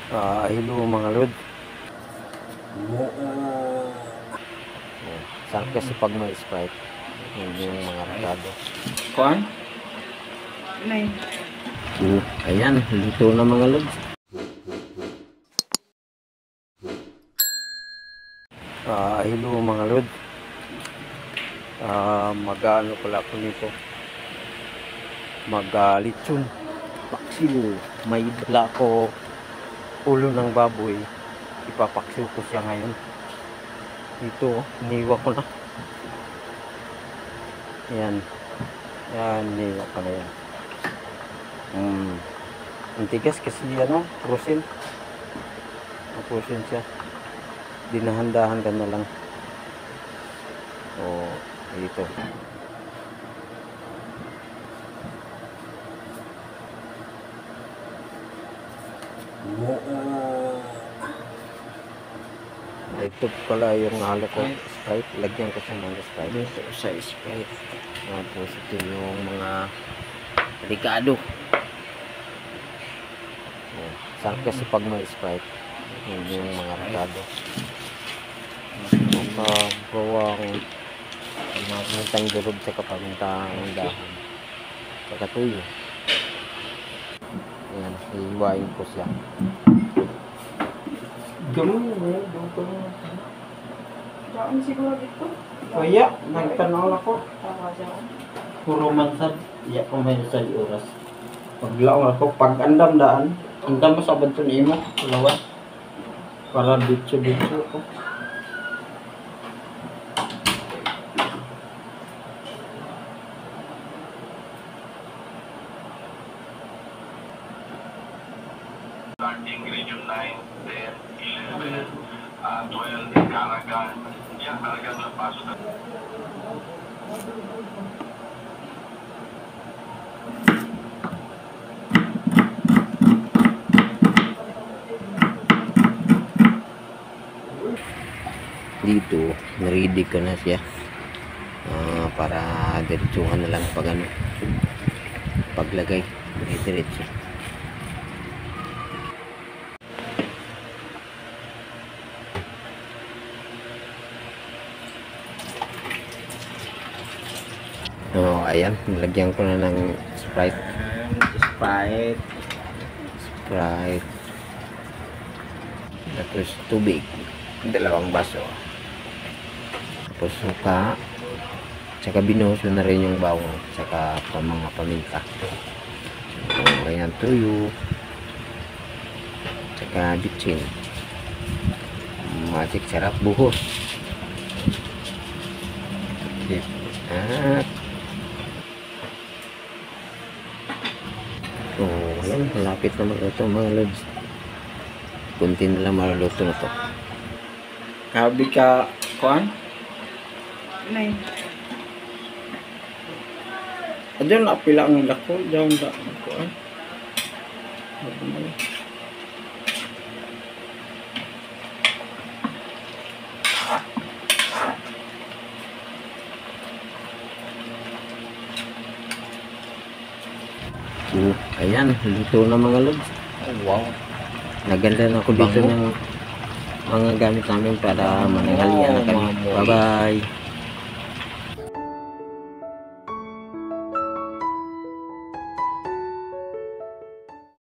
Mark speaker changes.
Speaker 1: Hello mga lod. Saan kasi pag may Sprite, hindi yung mga rekado.
Speaker 2: Kuan?
Speaker 1: Ayan, luto na mga lod. Hello mga lod. Mag-ano pala ako nito. Mag-lechon. Paksiw. May dala ko ulo ng baboy. Ipapaksiw ko siya ngayon. Dito, iniwa ko na. Yan. Yan, iniwa ko na yan. Ang tigas kasi ano, prusin. Prusin siya. Dinahandahan ka na lang. O, dito. Ito pala yung halo ko, Sprite. Lagyan ko siya ng Sprite.
Speaker 2: Dito sa Sprite.
Speaker 1: Tapos ito yung mga rekado. Saan kasi pag may Sprite, hindi yung mga rekado. Bawang pamintang durog sa kapamintang dahon. Saka tuyo. Ayan, hiwain ko siya.
Speaker 2: Ganun mo,
Speaker 3: Daan siguro dito.
Speaker 2: Kaya, nagtanong ako.
Speaker 3: Tama dyan.
Speaker 2: Puro mansad. Iya ko may sa oras. Paglaong ako, pag andam daan, andam mo sa banto ni Imo, lawas. Para dito ko.
Speaker 4: Starting Region 9, 10, 11, 12, Caragan. Yan talagang napasok na.
Speaker 1: Dito, ready ko na siya. Para diretsuhan na lang pag ano, paglagay. Diretso. Ayan, nilagyan ko na ng Sprite. Tapos tubig, 2 baso. Tapos suka, tsaka binuhuso na rin yung bawang, tsaka mga paminta. Ayan, tuyo, tsaka bitchin. Magic sarap buhos. At ayan, malapit na maluto mga lods. Kunti na lang maluluto na to.
Speaker 2: Kabi ka, kuan?
Speaker 3: Nay.
Speaker 2: Adyan na pila ang dako, dyan na kuan.
Speaker 1: Ayan, luto na mga lods.
Speaker 2: Wow.
Speaker 1: Naganda na ako dito ng mga gamit namin para mananghalian na kami. Bye bye.